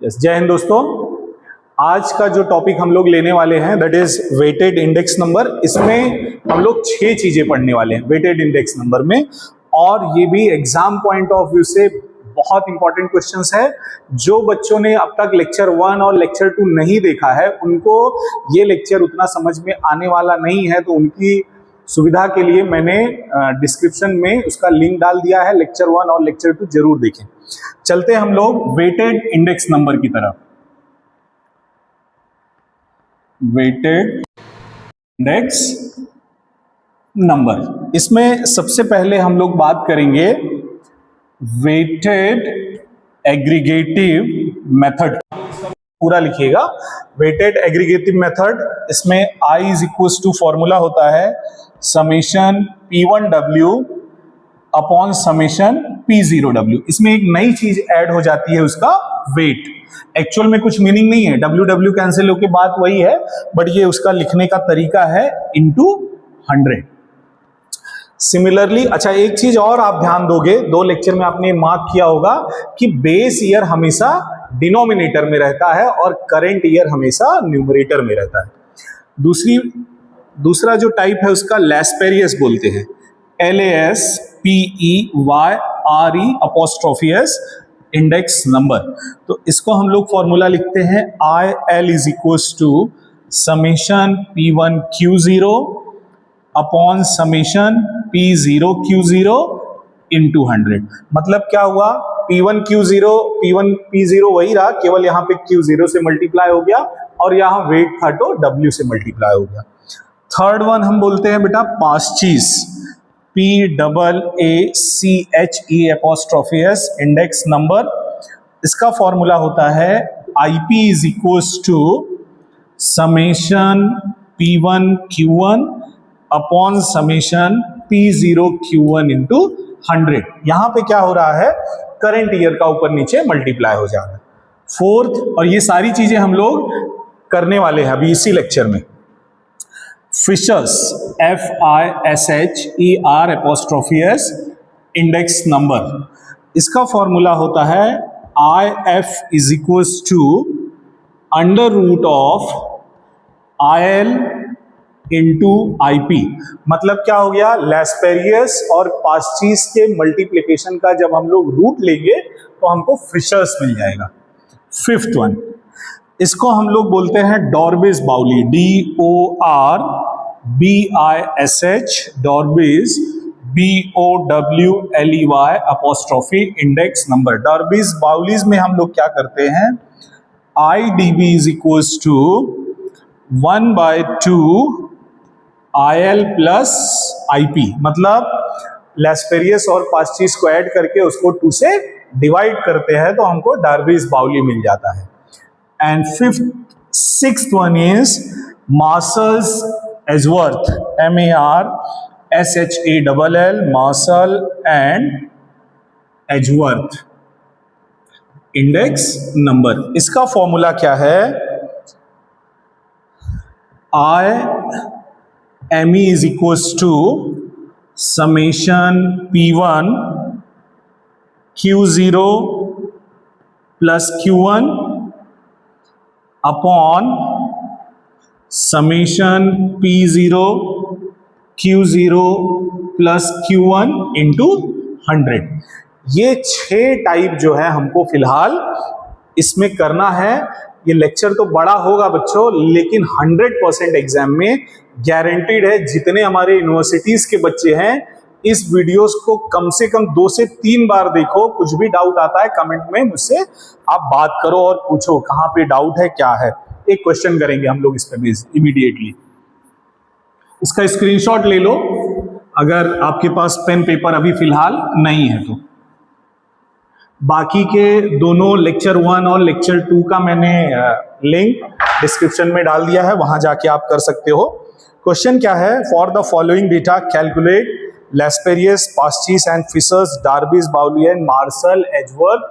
Yes, जय हिंद दोस्तों। आज का जो टॉपिक हम लोग लेने वाले हैं that is weighted index number. इसमें हम लोग 6 चीजें पढ़ने वाले हैं वेटेड इंडेक्स नंबर में, और ये भी एग्जाम पॉइंट ऑफ व्यू से बहुत इंपॉर्टेंट क्वेश्चंस है। जो बच्चों ने अब तक लेक्चर 1 और लेक्चर 2 नहीं देखा है उनको ये लेक्चर उतना समझ में आने वाला नहीं है, तो उनकी सुविधा के लिए मैंने डिस्क्रिप्शन में उसका लिंक डाल दिया है। लेक्चर 1 और लेक्चर 2 जरूर देखें। चलते हम लोग वेटेड इंडेक्स नंबर की तरफ। वेटेड इंडेक्स नंबर, इसमें सबसे पहले हम लोग बात करेंगे वेटेड एग्रीगेटिव मेथड। पूरा लिखिएगा, वेटेड एग्रीगेटिव मेथड। इसमें I is equal to formula होता है summation P1W upon summation P0W। इसमें एक नई चीज ऐड हो जाती है, उसका वेट। एक्चुअल में कुछ मीनिंग नहीं है, WW कैंसिल होके बात वही है, बट ये उसका लिखने का तरीका है इंटू 100। सिमिलरली, अच्छा एक चीज और आप ध्यान दोगे, 2 लेक्चर में आपने मार्क किया होगा कि बेस ईयर हमेशा डिनोमिनेटर में रहता है और करंट ईयर हमेशा न्यूमरेटर में रहता है। दूसरा जो टाइप है उसका लैस्पेरियस बोलते हैं, LASPEYRE apostrophe S index number. तो इसको हम लोग फॉर्मूला लिखते हैं IL is equal to summation P1Q0 upon summation P0Q0 into 100। मतलब क्या हुआ, P1Q0 P1P0 वही रहा, केवल यहाँ पे Q0 से मल्टीप्लाई हो गया और यहाँ वेट था तो W से मल्टीप्लाई हो गया। थर्ड वन हम बोलते हैं बेटा Paasche's, PAACHE apostrophe S index number. इसका फॉर्मूला होता है IP is equal to summation P1Q1 upon summation P0Q1 into 100। यहां पे क्या हो रहा है, करंट ईयर का ऊपर नीचे मल्टीप्लाई हो जा रहा है। फोर्थ, और ये सारी चीजें हम लोग करने वाले हैं अभी इसी लेक्चर में, Fisher's FISHER apostrophe S index number. इसका फॉर्मूला होता है IF is equal to under root of IL into IP। मतलब क्या हो गया, लैस्पेरियस और पास्चीज के मल्टीप्लिकेशन का जब हम लोग रूट लेंगे तो हमको फिशर्स मिल जाएगा। फिफ्थ वन, इसको हम लोग बोलते हैं Dorbish Bowley, DORBISH, Dorbish BOWLEY apostrophe index number. Dorbish Bowley's में हम लोग क्या करते हैं, IDB is equal to 1/2 IL plus IP। मतलब लैस्पेरियस और पास्चीज को ऐड करके उसको 2 से डिवाइड करते हैं तो हमको डॉर्बिस बाउली मिल जाता है। And sixth one is marshals Edgeworth, MARSHALL, martial and Edgeworth index number. इसका फॉर्मूला क्या है, IME is equals to summation P1 Q0 plus Q1 upon summation P0 Q0 plus Q1 into 100। ये 6 टाइप जो है हमको फिलहाल इसमें करना है। ये लेक्चर तो बड़ा होगा बच्चों, लेकिन 100% एग्जाम में गारंटीड है। जितने हमारे यूनिवर्सिटीज के बच्चे हैं इस वीडियोस को कम से कम 2 से 3 बार देखो। कुछ भी डाउट आता है कमेंट में मुझसे आप बात करो और पूछो कहाँ पे डाउट है, क्या है। एक क्वेश्चन करेंगे हम लोग इस पे बेस इमीडिएटली। इसका स्क्रीनशॉट ले लो अगर आपके पास पेन पेपर अभी फिलहाल नहीं है तो। बाकी के दोनों लेक्चर 1 और लेक्चर 2 का मैंने लिंक डिस्क्रिप्शन में डाल दिया है, वहां जाके आप कर सकते हो। क्वेश्चन क्या है, for the following data calculate Laspeyres, Paasche's and Fisher's, Dorbish Bowley and Marshall Edgeworth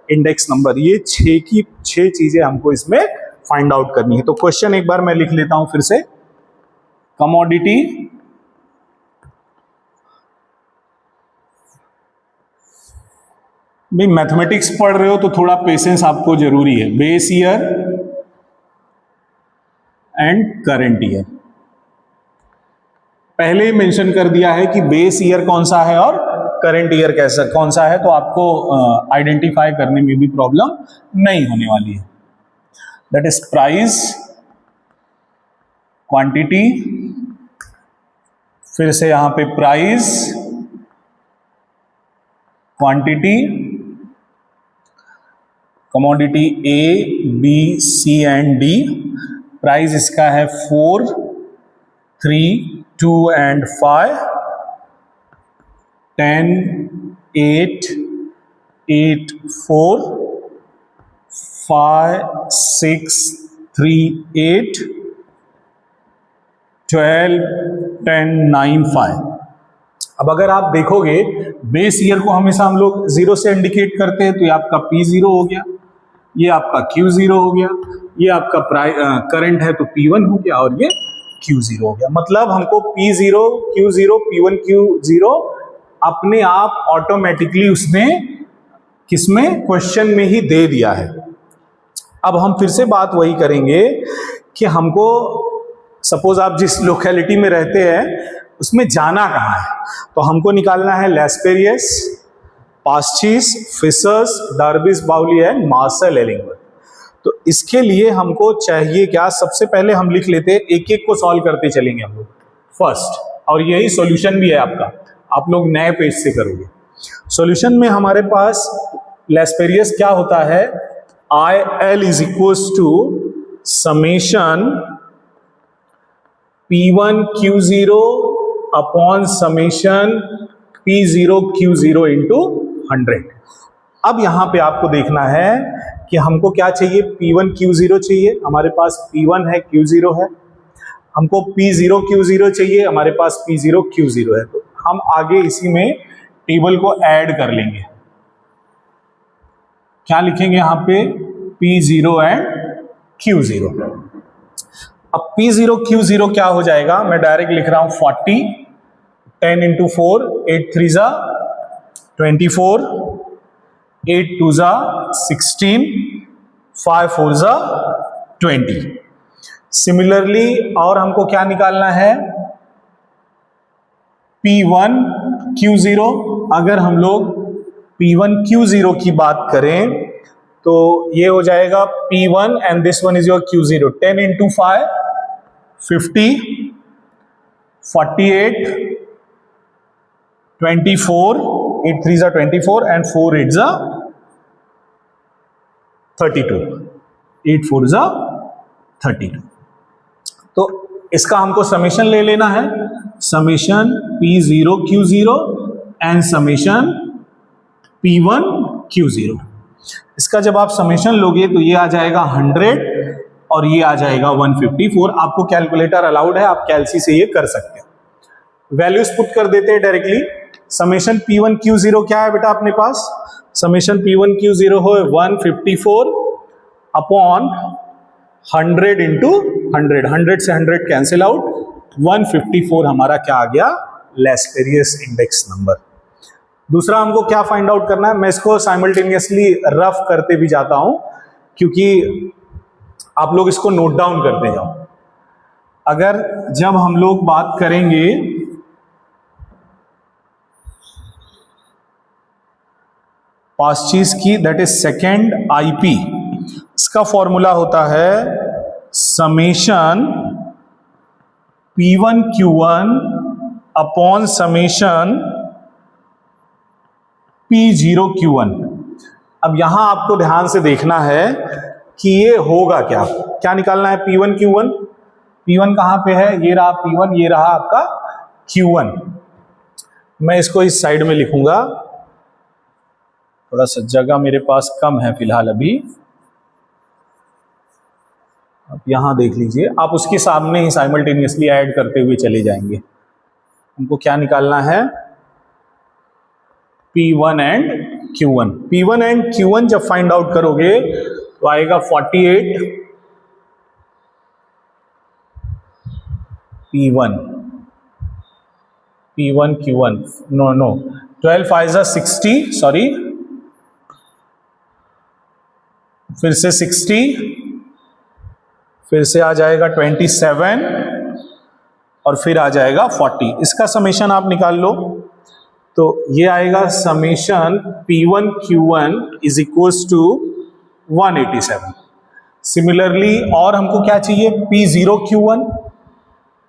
index number. ये 6 चीजें हमको इसमें फाइंड आउट करनी है। तो क्वेश्चन एक बार मैं लिख लेता हूं फिर से। कमोडिटी भाई मैथमेटिक्स पढ़ रहे हो तो थोड़ा पेशेंस आपको जरूरी है। Base year and current year पहले ही मेंशन कर दिया है कि बेस ईयर कौन सा है और करंट ईयर कैसा कौन सा है, तो आपको आइडेंटिफाई करने में भी प्रॉब्लम नहीं होने वाली है। दैट इज प्राइस, क्वांटिटी, फिर से यहां पे price, quantity, commodity a b c and d. Price इसका है 4, 3, 2 एंड 5, 10, 8, 8, 4, 5, 6, 3, 8, 12, 10, 9, 5। अब अगर आप देखोगे बेस ईयर को हमेशा हम लोग 0 से इंडिकेट करते हैं, तो ये आपका P0 हो गया, ये आपका Q0 हो गया, ये आपका करंट है तो P1 हो गया और ये Q0 हो गया। मतलब हमको P0, Q0, P1, Q0 अपने आप ऑटोमेटिकली उसने किसमें क्वेश्चन में ही दे दिया है। अब हम फिर से बात वही करेंगे कि हमको सपोज आप जिस लोकेलिटी में रहते हैं उसमें जाना कहाँ है, तो हमको निकालना है लैस्पेरियस, पास्चीस, फिशर्स, डार्बिस बाउली एंड मार्शल एलिंगवर्थ। तो इसके लिए हमको चाहिए क्या, सबसे पहले हम लिख लेते हैं, एक एक को सॉल्व करते चलेंगे हम लोग फर्स्ट, और यही सॉल्यूशन भी है आपका, आप लोग नए पेज से करोगे। सॉल्यूशन में हमारे पास लैस्पेरियस क्या होता है, I L is equals to summation P1 Q0 upon summation P0 Q0 into 100। अब यहां पे आपको देखना है कि हमको क्या चाहिए, P1 Q0 चाहिए, हमारे पास P1 है, Q0 है। हमको P0 Q0 चाहिए, हमारे पास P0 Q0 है। तो हम आगे इसी में टेबल को ऐड कर लेंगे। क्या लिखेंगे यहां पे, P0 एंड Q0। अब P0 Q0 क्या हो जाएगा, मैं डायरेक्ट लिख रहा हूं 40, 10 इंटू 4, 8 3 जा 24, 8 2 जा 16, 5 4 जा 20। सिमिलरली और हमको क्या निकालना है, P1 Q0। अगर हम लोग P1 Q0 की बात करें तो ये हो जाएगा P1 and this one is your Q0, 10 into 5 50, 48, 24, 8 3 जा 24 एंड 4 8 जा 32, 8 4 जा 32। तो इसका हमको समेशन ले लेना है, summation P0 Q0 and summation P1 Q0। इसका जब आप समेशन लोगे तो ये आ जाएगा 100 और ये आ जाएगा 154। आपको कैलकुलेटर अलाउड है, आप कैलसी से ये कर सकते हैं। वैल्यूज पुट कर देते हैं डायरेक्टली। समेशन P1 Q0 क्या है बेटा अपने पास, समेशन P1 Q0 हो 154 अपॉन 100 इंटू 100, 100 से 100 कैंसिल आउट, 154 हमारा क्या आ गया, लैस्पेरियस इंडेक्स नंबर। दूसरा हमको क्या फाइंड आउट करना है, मैं इसको साइमल्टेनियसली रफ करते भी जाता हूं क्योंकि आप लोग इसको नोट डाउन करते जाओ। अगर जब हम लोग बात करेंगे पास्चीज की, दैट इज सेकेंड आईपी, इसका फॉर्मूला होता है summation P1 Q1 upon summation P0 Q1। अब यहां आपको ध्यान से देखना है कि ये होगा क्या, क्या निकालना है, P1 Q1। P1 कहां पे है, ये रहा P1, ये रहा आपका Q1। मैं इसको इस साइड में लिखूंगा, थोड़ा सा जगह मेरे पास कम है फिलहाल अभी। अब यहां देख लीजिए, आप उसके सामने ही साइमल्टेनियसली ऐड करते हुए चले जाएंगे। हमको क्या निकालना है, P1 and Q1। P1 and Q1 जब फाइंड आउट करोगे तो आएगा 48 P1 Q1, नो 12 5 60, सॉरी फिर से 60, फिर से आ जाएगा 27 और फिर आ जाएगा 40। इसका समेशन आप निकाल लो तो ये आएगा summation P1 Q1 is equals to 187। Similarly और हमको क्या चाहिए, P0 Q1।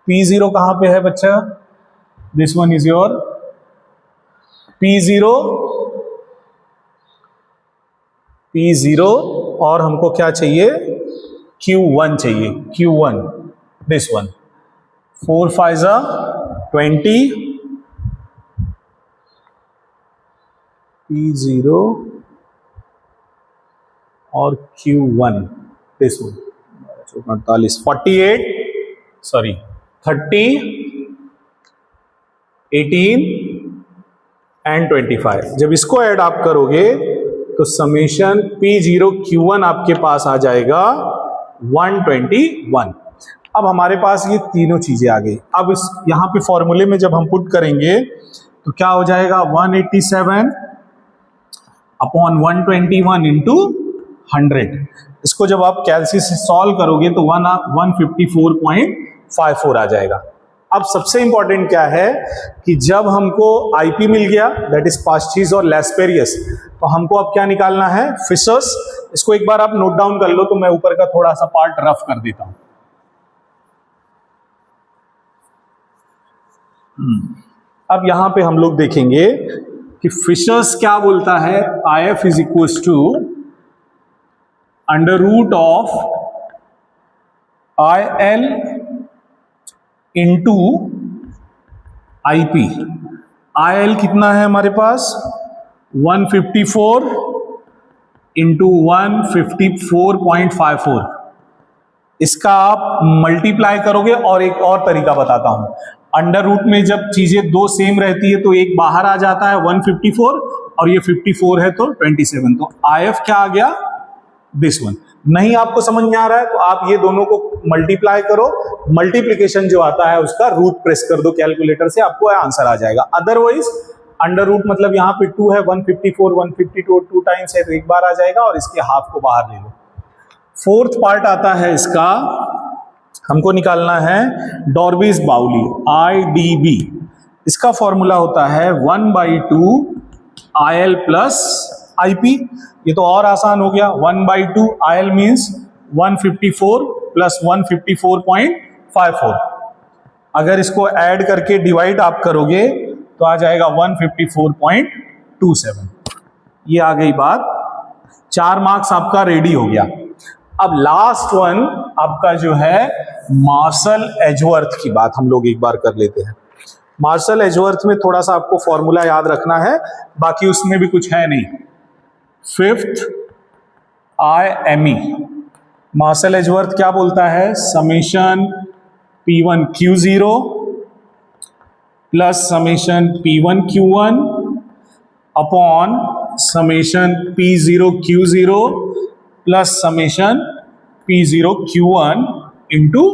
P0 कहां पे है बच्चा, this one is your P0 और हमको क्या चाहिए, Q1 चाहिए, Q1 दिस वन। 4 5 20, P0 और Q1 this one. 48 48 sorry 30 18 and 25। जब इसको ऐड आप करोगे तो समेशन P0 Q1 आपके पास आ जाएगा 121। अब हमारे पास ये तीनों चीजें आ गई। अब इस यहां पे फॉर्मूले में जब हम पुट करेंगे तो क्या हो जाएगा, 187 अपॉन 121 इंटू 100। इसको जब आप कैलसी से सॉल्व करोगे तो 154.54 आ जाएगा। अब सबसे इंपॉर्टेंट क्या है कि जब हमको आईपी मिल गया, दैट इज पास्चीज और लैस्पेरियस, तो हमको अब क्या निकालना है, फिशर्स। इसको एक बार आप नोट डाउन कर लो तो मैं ऊपर का थोड़ा सा पार्ट रफ कर देता हूं। अब यहां पे हम लोग देखेंगे कि फिशर्स क्या बोलता है, IF is equals to under root of IL into IP। IL कितना है हमारे पास, 154 इंटू 154.54। इसका आप मल्टीप्लाई करोगे, और एक और तरीका बताता हूं, अंडर रूट में जब चीजें दो सेम रहती है तो एक बाहर आ जाता है 154 और ये 54 है तो 27। तो IF क्या आ गया, दिस वन। नहीं आपको समझ में आ रहा है तो आप ये दोनों को मल्टीप्लाई करो, मल्टीप्लीकेशन जो आता है उसका रूट प्रेस कर दो कैलकुलेटर से, आपको आंसर आ जाएगा। अदरवाइज अंडर रूट मतलब यहाँ पे 2 है, 154 152 2 टाइम्स है तो एक बार आ जाएगा, और इसके हाफ को बाहर ले लो। फोर्थ पार्ट आता है इसका, हमको निकालना है डॉर्बीज बाउली, IDB। इसका फॉर्मूला होता है 1/2 IL प्लस IP। ये तो और आसान हो गया, 1/2 IL मीन्स 154 प्लस 154.54। अगर इसको ऐड करके डिवाइड आप करोगे तो आ जाएगा 154.27। ये आ गई बात, 4 मार्क्स आपका रेडी हो गया। अब लास्ट वन आपका जो है मार्शल एजवर्थ की बात हम लोग एक बार कर लेते हैं। मार्शल एजवर्थ में थोड़ा सा आपको फॉर्मूला याद रखना है, बाकी उसमें भी कुछ है नहीं। 5th IME, मार्शल एजवर्थ क्या बोलता है, summation P1 Q0 plus summation P1 Q1 upon summation P0 Q0 plus summation P0 Q1 into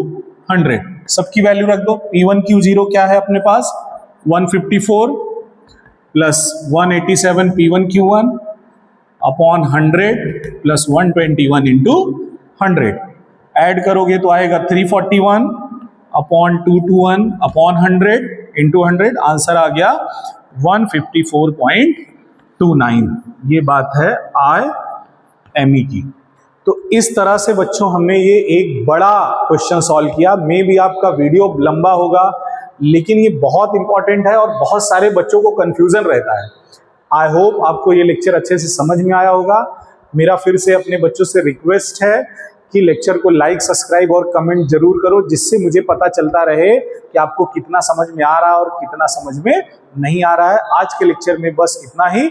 100। सबकी वैल्यू रख दो। P1 Q0 क्या है अपने पास, 154 plus 187 P1 Q1 upon 100 plus 121 into 100। Add करोगे तो आएगा 341 अपॉन 221 अपॉन 100 इंटू 100। आंसर आ गया 154.29। ये बात है IME की। तो इस तरह से बच्चों हमने ये एक बड़ा क्वेश्चन सॉल्व किया। मे भी आपका वीडियो लंबा होगा, लेकिन ये बहुत इंपॉर्टेंट है और बहुत सारे बच्चों को कंफ्यूजन रहता है। आई होप आपको ये लेक्चर अच्छे से समझ में आया होगा। मेरा फिर से अपने बच्चों से रिक्वेस्ट है कि लेक्चर को लाइक, सब्सक्राइब और कमेंट जरूर करो, जिससे मुझे पता चलता रहे कि आपको कितना समझ में आ रहा है और कितना समझ में नहीं आ रहा है। आज के लेक्चर में बस इतना ही।